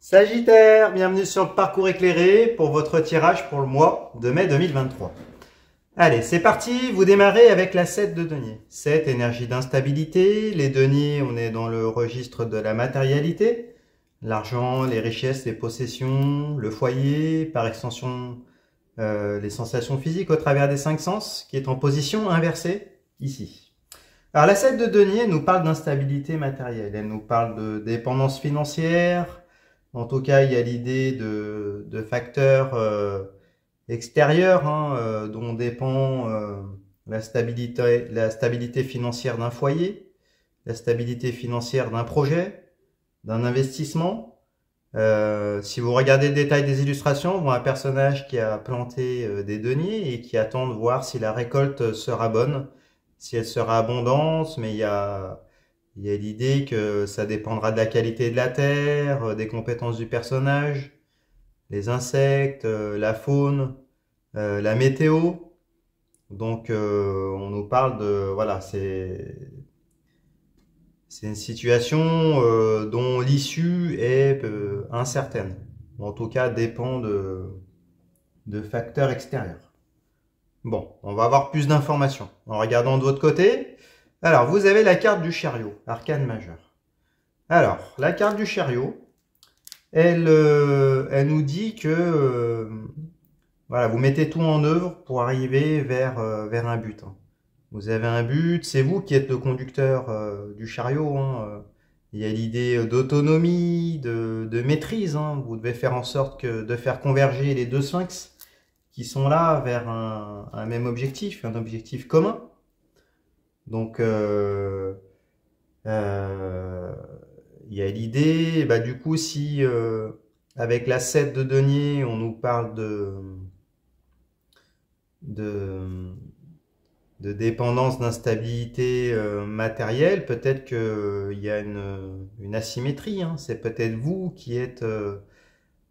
Sagittaire, bienvenue sur le parcours éclairé pour votre tirage pour le mois de mai 2023. Allez, c'est parti, vous démarrez avec la 7 de denier. 7, énergie d'instabilité. Les deniers, on est dans le registre de la matérialité. L'argent, les richesses, les possessions, le foyer, par extension les sensations physiques au travers des 5 sens, qui est en position inversée ici. Alors la 7 de denier nous parle d'instabilité matérielle, elle nous parle de dépendance financière. En tout cas, il y a l'idée de facteurs extérieurs dont dépend la stabilité financière d'un foyer, la stabilité financière d'un projet, d'un investissement. Si vous regardez le détail des illustrations, on voit un personnage qui a planté des deniers et qui attend de voir si la récolte sera bonne, si elle sera abondante, mais il y a l'idée que ça dépendra de la qualité de la terre, des compétences du personnage, les insectes, la faune, la météo. Donc on nous parle de... Voilà, c'est une situation dont l'issue est incertaine. Ou en tout cas dépend de facteurs extérieurs. Bon, on va avoir plus d'informations. En regardant de votre côté, alors vous avez la carte du chariot, arcane majeur. Alors, la carte du chariot, elle nous dit que voilà, vous mettez tout en œuvre pour arriver vers un but. Vous avez un but, c'est vous qui êtes le conducteur du chariot. Il y a l'idée d'autonomie, de maîtrise. Vous devez faire en sorte de faire converger les deux sphinx qui sont là vers un même objectif, un objectif commun. Donc, il y a l'idée, du coup, si avec la 7 de denier, on nous parle de dépendance, d'instabilité matérielle, peut-être qu'il y a une asymétrie. C'est peut-être vous qui êtes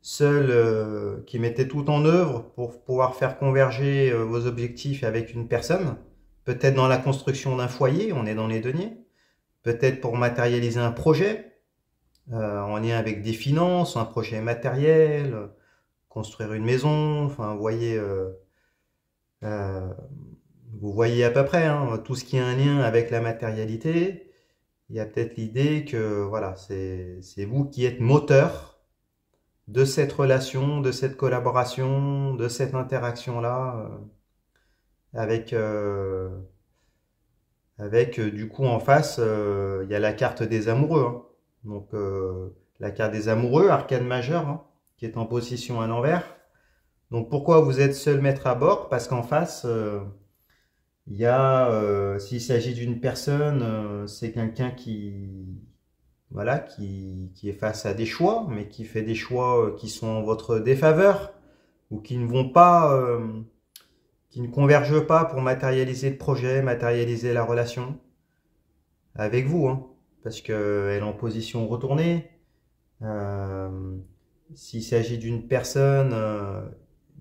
seul, qui mettez tout en œuvre pour pouvoir faire converger vos objectifs avec une personne. Peut-être dans la construction d'un foyer, on est dans les deniers. Peut-être pour matérialiser un projet, en lien avec des finances, un projet matériel, construire une maison, enfin, vous voyez à peu près tout ce qui a un lien avec la matérialité. Il y a peut-être l'idée que voilà, c'est vous qui êtes moteur de cette relation, de cette collaboration, de cette interaction-là, avec du coup en face, il y a la carte des amoureux. Donc la carte des amoureux, arcane majeur, qui est en position à l'envers. Donc pourquoi vous êtes seul maître à bord? Parce qu'en face, il y a, s'il s'agit d'une personne, c'est quelqu'un voilà, qui est face à des choix, mais qui fait des choix qui sont en votre défaveur, ou qui ne vont pas, qui ne convergent pas pour matérialiser le projet, matérialiser la relation avec vous, parce qu'elle est en position retournée. S'il s'agit d'une personne,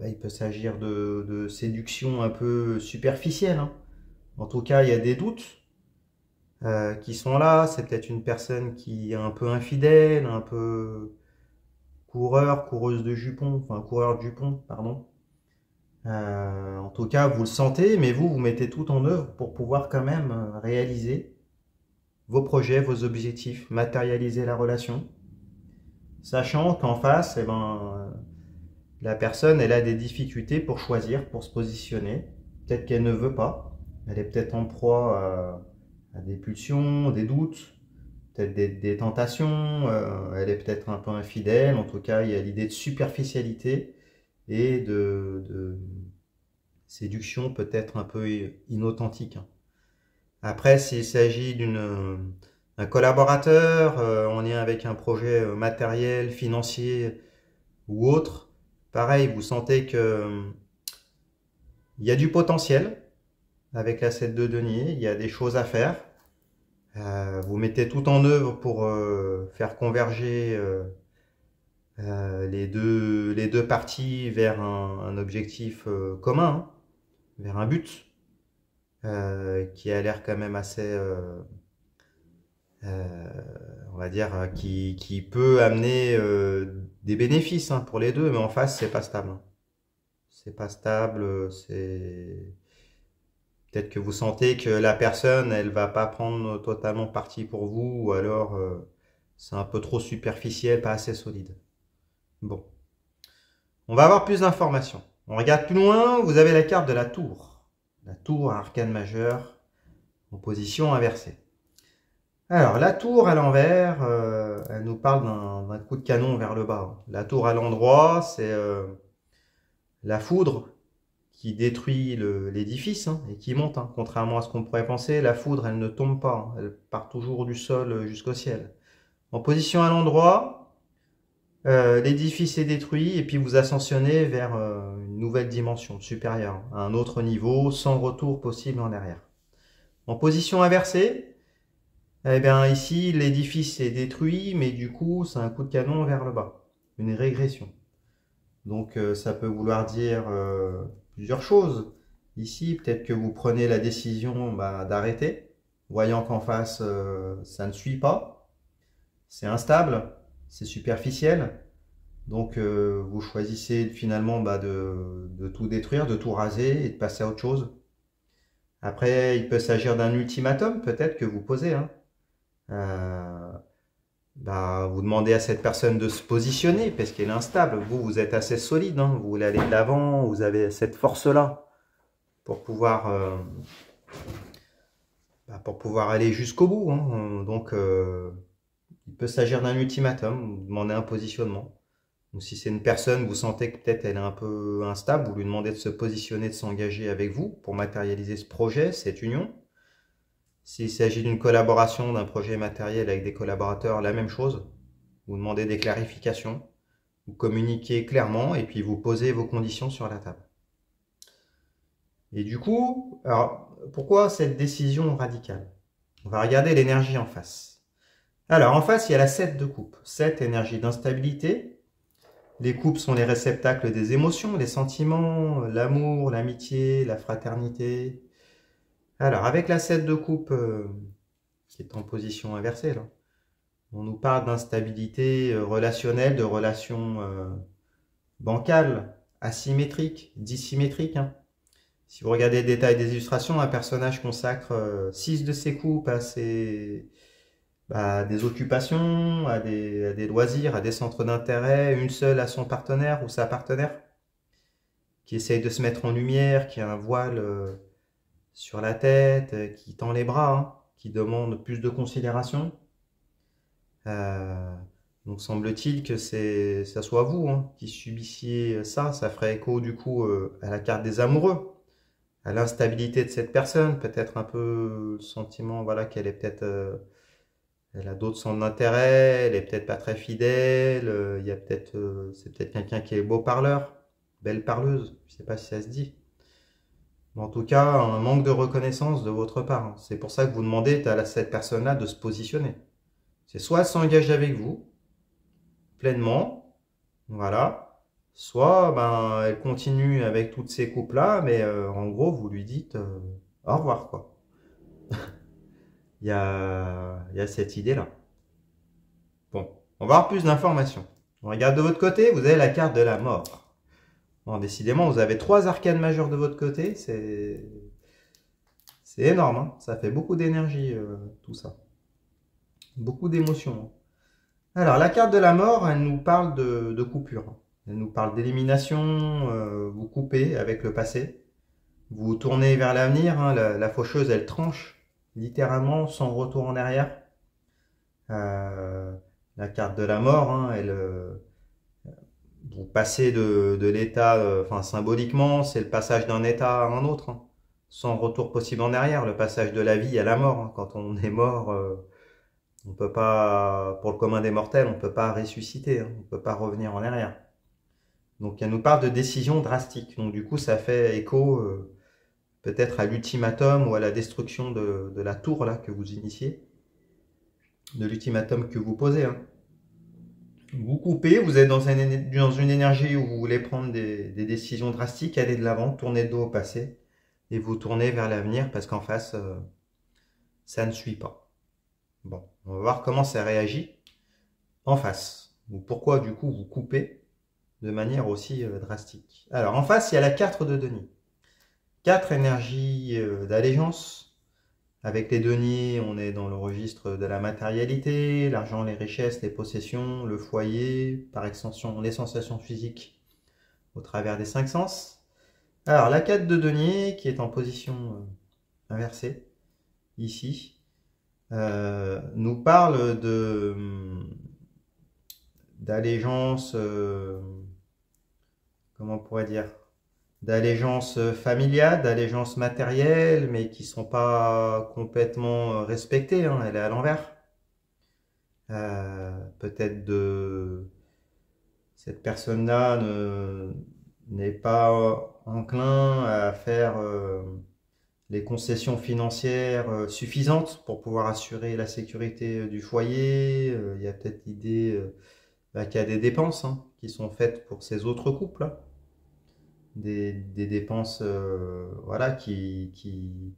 il peut s'agir de séduction un peu superficielle. En tout cas, il y a des doutes qui sont là. C'est peut-être une personne qui est un peu infidèle, un peu coureuse de jupons, enfin coureur de jupons, pardon. En tout cas, vous le sentez, mais vous mettez tout en œuvre pour pouvoir quand même réaliser vos projets, vos objectifs, matérialiser la relation. Sachant qu'en face, la personne, elle a des difficultés pour choisir, pour se positionner. Peut-être qu'elle ne veut pas. Elle est peut-être en proie à des pulsions, des doutes, peut-être des tentations. Elle est peut-être un peu infidèle. En tout cas, il y a l'idée de superficialité et de séduction peut-être un peu inauthentique. Après, s'il s'agit d'un collaborateur en lien avec un projet matériel, financier ou autre, pareil, vous sentez que il y a du potentiel avec la 7 de denier, il y a des choses à faire. Vous mettez tout en œuvre pour faire converger les deux parties vers un objectif commun, vers un but qui a l'air quand même euh, on va dire, qui peut amener des bénéfices hein, pour les deux, mais en face, c'est pas stable. C'est pas stable, c'est... Peut-être que vous sentez que la personne, elle va pas prendre totalement parti pour vous, ou alors c'est un peu trop superficiel, pas assez solide. Bon, on va avoir plus d'informations. On regarde plus loin, vous avez la carte de la tour. La tour à arcane majeur en position inversée. Alors, la tour à l'envers, elle nous parle d'un coup de canon vers le bas. La tour à l'endroit, c'est la foudre qui détruit l'édifice hein, et qui monte. Hein. Contrairement à ce qu'on pourrait penser, la foudre, elle ne tombe pas. Hein. Elle part toujours du sol jusqu'au ciel. En position à l'endroit, l'édifice est détruit et puis vous ascensionnez vers une nouvelle dimension supérieure, à un autre niveau, sans retour possible en arrière. En position inversée, eh bien ici, l'édifice est détruit, mais du coup, c'est un coup de canon vers le bas, une régression. Donc ça peut vouloir dire plusieurs choses. Ici, peut-être que vous prenez la décision d'arrêter, voyant qu'en face, ça ne suit pas, c'est instable, c'est superficiel. Donc vous choisissez finalement de tout détruire, de tout raser et de passer à autre chose. Après, il peut s'agir d'un ultimatum, peut-être que vous posez. Hein. Vous demandez à cette personne de se positionner parce qu'elle est instable. Vous, vous êtes assez solide, hein. Vous voulez aller de l'avant, vous avez cette force-là pour pouvoir, pour pouvoir aller jusqu'au bout. Hein. Donc, il peut s'agir d'un ultimatum, vous demandez un positionnement. Donc, si c'est une personne, vous sentez que peut-être elle est un peu instable, vous lui demandez de se positionner, de s'engager avec vous pour matérialiser ce projet, cette union. S'il s'agit d'une collaboration, d'un projet matériel avec des collaborateurs, la même chose. Vous demandez des clarifications, vous communiquez clairement et puis vous posez vos conditions sur la table. Et du coup, alors, pourquoi cette décision radicale? On va regarder l'énergie en face. Alors, en face, il y a la 7 de coupe. 7, énergie d'instabilité. Les coupes sont les réceptacles des émotions, des sentiments, l'amour, l'amitié, la fraternité. Alors, avec la 7 de coupe, qui est en position inversée, là, on nous parle d'instabilité relationnelle, de relations bancales, asymétriques, dissymétriques. Hein. Si vous regardez le détail des illustrations, un personnage consacre 6 de ses coupes à des occupations, à des loisirs, à des centres d'intérêt, une seule à son partenaire ou sa partenaire, qui essaye de se mettre en lumière, qui a un voile sur la tête, qui tend les bras, hein, qui demande plus de considération. Donc semble-t-il que ça soit vous hein, qui subissiez ça. Ça ferait écho du coup à la carte des amoureux, à l'instabilité de cette personne, peut-être un peu le sentiment voilà qu'elle est peut-être elle a d'autres centres d'intérêt, elle est peut-être pas très fidèle, il y a peut-être c'est peut-être quelqu'un qui est beau parleur, belle parleuse, je sais pas si ça se dit. Mais en tout cas, un manque de reconnaissance de votre part. Hein. C'est pour ça que vous demandez à cette personne-là de se positionner. C'est soit elle s'engage avec vous, pleinement, voilà, soit elle continue avec toutes ces coupes-là, mais en gros, vous lui dites au revoir, quoi. Il y a cette idée-là. Bon, on va avoir plus d'informations. On regarde de votre côté, vous avez la carte de la mort. Bon, décidément, vous avez 3 arcanes majeures de votre côté, c'est énorme, hein. Ça fait beaucoup d'énergie, tout ça. Beaucoup d'émotions. Hein. Alors, la carte de la mort, elle nous parle de coupure. Elle nous parle d'élimination, vous coupez avec le passé. Vous tournez vers l'avenir, hein, la faucheuse, elle tranche, littéralement, sans retour en arrière. La carte de la mort, hein, vous passez de l'état, symboliquement, c'est le passage d'un état à un autre, hein, sans retour possible en arrière, le passage de la vie à la mort. Hein. Quand on est mort, on peut pas, pour le commun des mortels, on peut pas ressusciter, hein, on peut pas revenir en arrière. Donc elle nous parle de décisions drastiques. Donc du coup, ça fait écho peut-être à l'ultimatum ou à la destruction de la tour là que vous initiez, de l'ultimatum que vous posez. Hein. Vous coupez, vous êtes dans une énergie où vous voulez prendre des décisions drastiques, aller de l'avant, tourner le dos au passé, et vous tournez vers l'avenir parce qu'en face, ça ne suit pas. Bon, on va voir comment ça réagit en face. Ou pourquoi du coup vous coupez de manière aussi drastique. Alors en face, il y a la 4 de denier. 4 énergies d'allégeance. Avec les deniers, on est dans le registre de la matérialité, l'argent, les richesses, les possessions, le foyer, par extension les sensations physiques au travers des 5 sens. Alors la 4 de denier qui est en position inversée, ici, nous parle d'allégeance, comment on pourrait dire, d'allégeance familiale, d'allégeance matérielle, mais qui sont pas complètement respectées, hein, elle est à l'envers. Peut-être cette personne-là n'est pas enclin à faire les concessions financières suffisantes pour pouvoir assurer la sécurité du foyer. Il y a peut-être l'idée qu'il y a des dépenses hein, qui sont faites pour ces autres couples. Hein. Des dépenses voilà, qui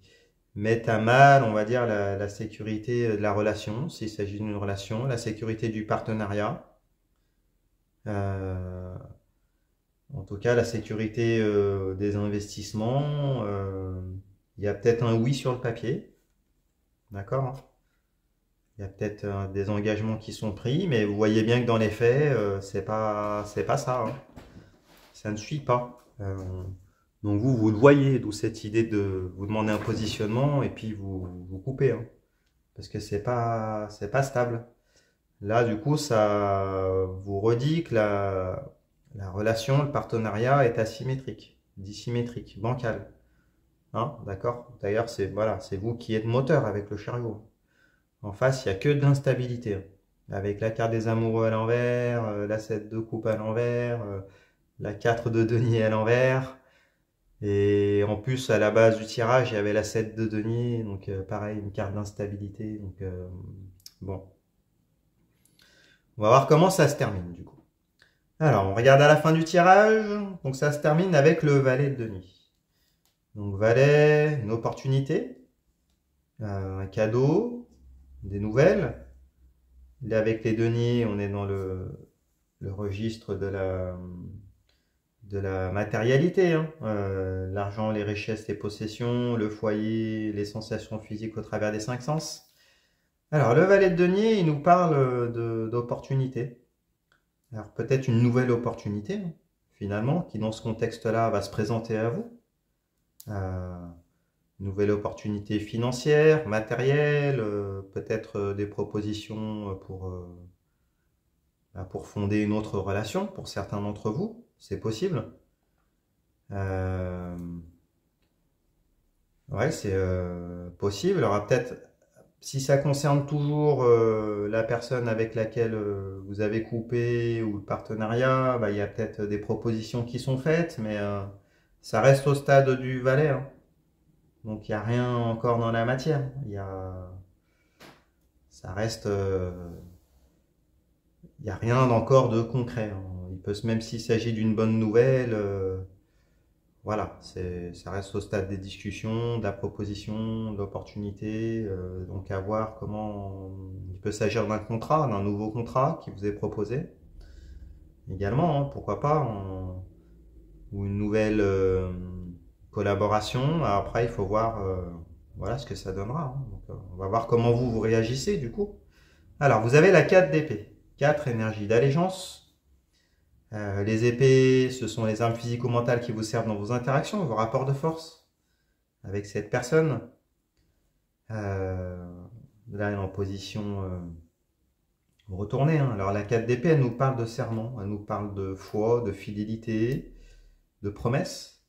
mettent à mal, on va dire, la sécurité de la relation, s'il s'agit d'une relation, la sécurité du partenariat. En tout cas, la sécurité des investissements. Il y a peut-être un oui sur le papier. D'accord hein. Il y a peut-être des engagements qui sont pris, mais vous voyez bien que dans les faits, c'est pas ça. Hein. Ça ne suit pas. Donc vous le voyez, d'où cette idée de vous demander un positionnement et puis vous coupez. Hein. Parce que c'est pas stable. Là, du coup, ça vous redit que la relation, le partenariat est asymétrique, dissymétrique, bancal. Hein, d'accord? D'ailleurs, c'est voilà, c'est vous qui êtes moteur avec le chariot. En face, il n'y a que de l'instabilité. Hein. Avec la carte des amoureux à l'envers, la 7 de coupe à l'envers, la 4 de denier à l'envers. Et en plus, à la base du tirage, il y avait la 7 de denier. Donc, pareil, une carte d'instabilité. Donc, bon. On va voir comment ça se termine, du coup. Alors, on regarde à la fin du tirage. Donc, ça se termine avec le valet de denier. Donc, valet, une opportunité, un cadeau, des nouvelles. Là, avec les deniers, on est dans le registre de la matérialité. Hein. L'argent, les richesses, les possessions, le foyer, les sensations physiques au travers des 5 sens. Alors, le valet de denier, il nous parle d'opportunité. Alors, peut-être une nouvelle opportunité, hein, finalement, qui dans ce contexte-là va se présenter à vous. Nouvelle opportunité financière, matérielle, peut-être des propositions pour fonder une autre relation pour certains d'entre vous, c'est possible. Ouais, c'est possible. Alors peut-être, si ça concerne toujours la personne avec laquelle vous avez coupé ou le partenariat, bah, il y a peut-être des propositions qui sont faites, mais ça reste au stade du valet. Hein. Donc il n'y a rien encore dans la matière. Ça reste, il n'y a rien encore de concret. Hein. Il peut même s'il s'agit d'une bonne nouvelle, voilà, ça reste au stade des discussions, de la proposition, de l'opportunité. Donc à voir comment il peut s'agir d'un contrat, d'un nouveau contrat qui vous est proposé. Également, hein, pourquoi pas, ou une nouvelle collaboration. Après, il faut voir voilà ce que ça donnera. Hein. Donc, on va voir comment vous réagissez du coup. Alors, vous avez la 4 d'épée. 4 énergies d'allégeance. Les épées, ce sont les armes physico-mentales qui vous servent dans vos interactions, vos rapports de force avec cette personne. Là, elle est en position retournée. Hein. Alors, la 4 d'épée, elle nous parle de serment, elle nous parle de foi, de fidélité, de promesse.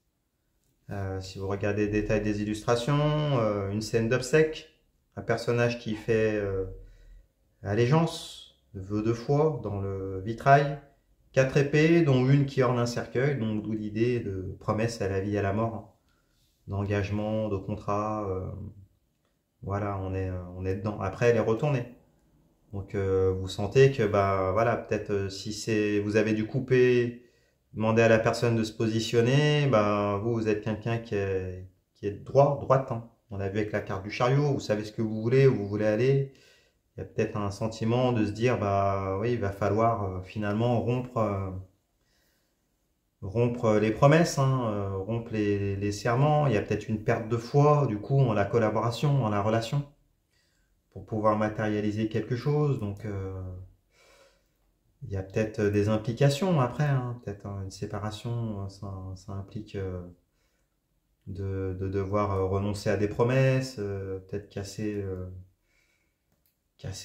Si vous regardez les détails des illustrations, une scène d'obsèques, un personnage qui fait allégeance, vœu de foi dans le vitrail, 4 épées, dont une qui orne un cercueil, donc d'où l'idée de promesse à la vie et à la mort, hein, d'engagement, de contrat, voilà, on est dedans. Après, elle est retournée. Donc vous sentez que bah voilà, peut-être si vous avez dû couper, demander à la personne de se positionner, bah vous êtes quelqu'un qui est droite. Hein. On a vu avec la carte du chariot, vous savez ce que vous voulez, où vous voulez aller. il y a peut-être un sentiment de se dire, bah oui, il va falloir finalement rompre les promesses, hein, rompre les serments. Il y a peut-être une perte de foi, du coup, en la collaboration, en la relation, pour pouvoir matérialiser quelque chose. Donc, il y a peut-être des implications après, hein. Peut-être une séparation, ça implique de devoir renoncer à des promesses, peut-être casser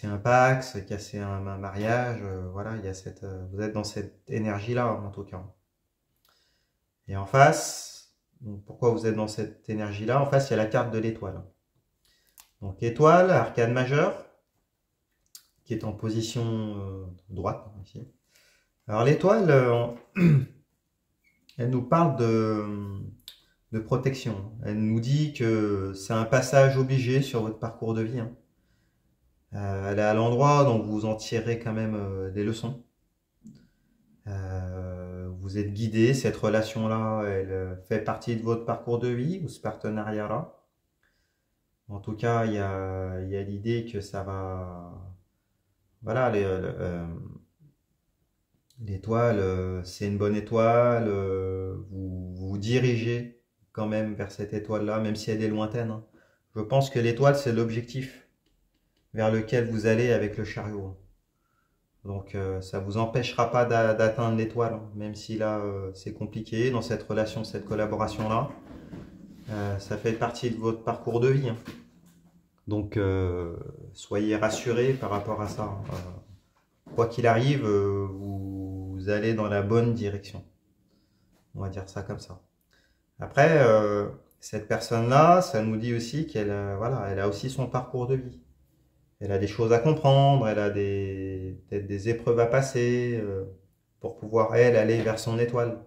un Pax, casser un mariage. Voilà, il y a vous êtes dans cette énergie-là, en tout cas. Et en face, donc pourquoi vous êtes dans cette énergie-là? En face, il y a la carte de l'étoile. Donc étoile, arcane majeure, qui est en position droite ici. Alors l'étoile, elle nous parle de protection. Elle nous dit que c'est un passage obligé sur votre parcours de vie, hein. Elle est à l'endroit dont vous en tirez quand même des leçons. Vous êtes guidé, cette relation-là, elle fait partie de votre parcours de vie, ou ce partenariat-là. En tout cas, il y a l'idée que ça va... Voilà, l'étoile, c'est une bonne étoile, vous vous dirigez quand même vers cette étoile-là, même si elle est lointaine, hein. Je pense que l'étoile, c'est l'objectif vers lequel vous allez avec le chariot. Donc ça vous empêchera pas d'atteindre l'étoile, hein, même si là c'est compliqué dans cette relation, cette collaboration-là. Ça fait partie de votre parcours de vie, hein. Donc soyez rassurés par rapport à ça. Quoi qu'il arrive, vous allez dans la bonne direction. On va dire ça comme ça. Après, cette personne-là, ça nous dit aussi qu'elle voilà, elle a aussi son parcours de vie. Elle a des choses à comprendre, elle a peut-être des épreuves à passer pour pouvoir, elle, aller vers son étoile.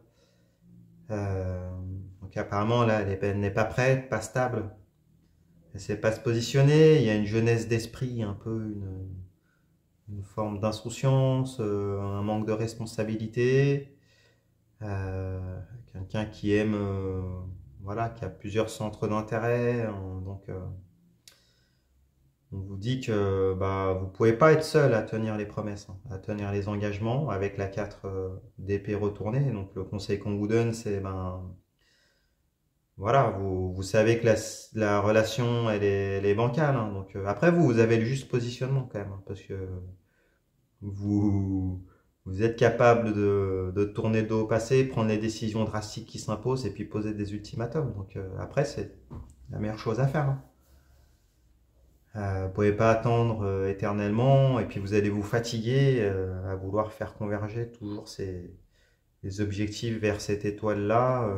Donc apparemment, là, elle n'est pas prête, pas stable. Elle ne sait pas se positionner. Il y a une jeunesse d'esprit, un peu une forme d'insouciance, un manque de responsabilité. Quelqu'un qui aime, voilà, qui a plusieurs centres d'intérêt. Donc, on vous dit que bah, vous ne pouvez pas être seul à tenir les promesses, hein, à tenir les engagements avec la 4 d'épée retournée. Donc le conseil qu'on vous donne, c'est ben, voilà, vous savez que la relation elle est bancale, hein. Donc après vous avez le juste positionnement quand même, hein, parce que vous, vous êtes capable de tourner le dos au passé, prendre les décisions drastiques qui s'imposent et puis poser des ultimatums. Donc après c'est la meilleure chose à faire, hein. Vous ne pouvez pas attendre éternellement et puis vous allez vous fatiguer à vouloir faire converger toujours les objectifs vers cette étoile-là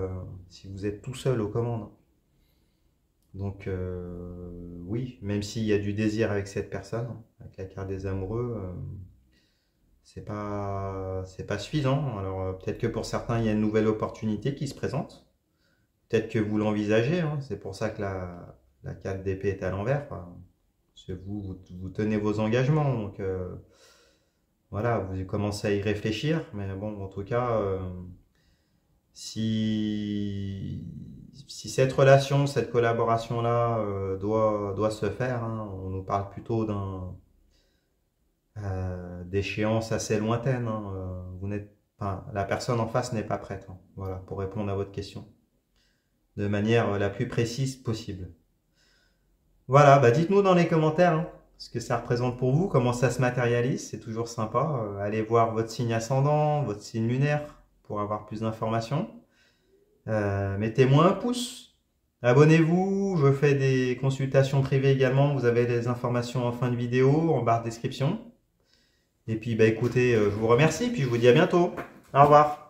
si vous êtes tout seul aux commandes. Donc oui, même s'il y a du désir avec cette personne, avec la carte des amoureux, c'est pas suffisant. Alors peut-être que pour certains, il y a une nouvelle opportunité qui se présente. Peut-être que vous l'envisagez, hein. C'est pour ça que la carte d'épée est à l'envers. Enfin, parce que vous tenez vos engagements, donc voilà, vous commencez à y réfléchir, mais bon, en tout cas, si cette relation, cette collaboration-là doit se faire, hein, on nous parle plutôt d'échéance assez lointaine, hein, enfin, la personne en face n'est pas prête, hein, voilà, pour répondre à votre question, de manière la plus précise possible. Voilà, bah dites-nous dans les commentaires hein, ce que ça représente pour vous, comment ça se matérialise, c'est toujours sympa. Allez voir votre signe ascendant, votre signe lunaire pour avoir plus d'informations. Mettez-moi un pouce, abonnez-vous, je fais des consultations privées également, vous avez les informations en fin de vidéo, en barre de description. Et puis bah écoutez, je vous remercie, puis je vous dis à bientôt. Au revoir.